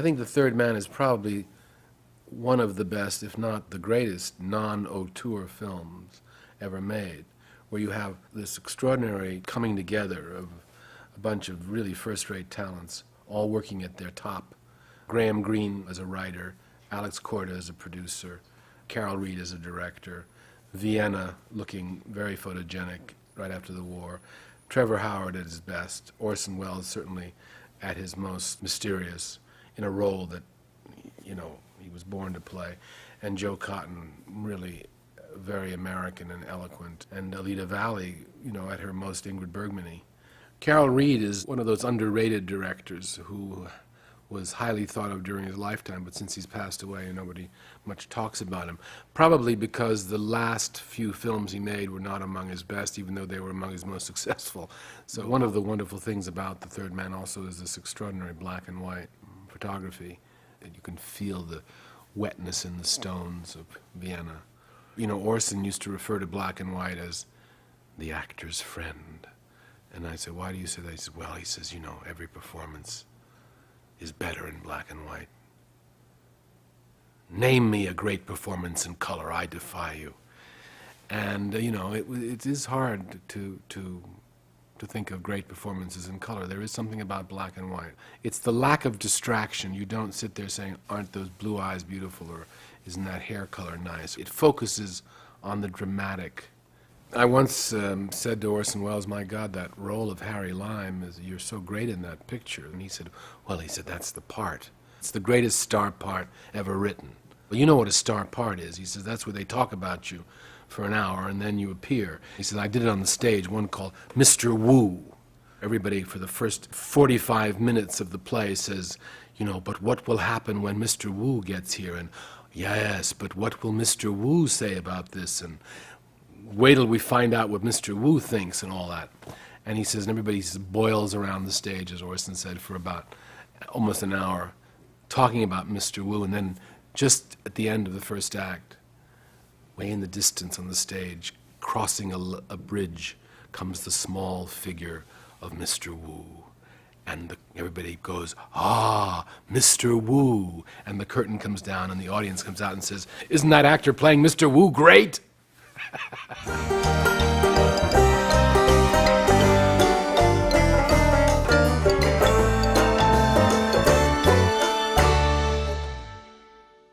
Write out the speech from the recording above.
think The Third Man is probably one of the best, if not the greatest, non-auteur films ever made, where you have this extraordinary coming together of a bunch of really first-rate talents, all working at their top. Graham Greene as a writer, Alex Korda as a producer, Carol Reed as a director, Vienna looking very photogenic right after the war, Trevor Howard at his best, Orson Welles certainly at his most mysterious, in a role that, you know, he was born to play, and Joe Cotton really very American and eloquent, and Alida Valli, you know, at her most Ingrid Bergman-y. Carol Reed is one of those underrated directors who was highly thought of during his lifetime, but since he's passed away, nobody much talks about him. Probably because the last few films he made were not among his best, even though they were among his most successful. So one of the wonderful things about The Third Man also is this extraordinary black and white photography. You can feel the wetness in the stones of Vienna. You know, Orson used to refer to black and white as the actor's friend. And I said, why do you say that? He said, well, he says, you know, every performance is better in black and white. Name me a great performance in color, I defy you. And, you know, it is hard to think of great performances in color. There is something about black and white. It's the lack of distraction. You don't sit there saying, aren't those blue eyes beautiful, or isn't that hair color nice? It focuses on the dramatic. I once said to Orson Welles, my God, that role of Harry لايم, you're so great in that picture. And he said, well, he said, that's the part. It's the greatest star part ever written. Well, you know what a star part is. He says, that's where they talk about you for an hour and then you appear. He said, I did it on the stage, one called Mr. Wu. Everybody for the first 45 minutes of the play says, you know, but what will happen when Mr. Wu gets here? And yes, but what will Mr. Wu say about this? And wait till we find out what Mr. Wu thinks and all that. And he says, and everybody boils around the stage, as Orson said, for about almost an hour, talking about Mr. Wu. And then just at the end of the first act, way in the distance on the stage, crossing a bridge, comes the small figure of Mr. Wu. And everybody goes, ah, Mr. Wu. And the curtain comes down and the audience comes out and says, isn't that actor playing Mr. Wu great?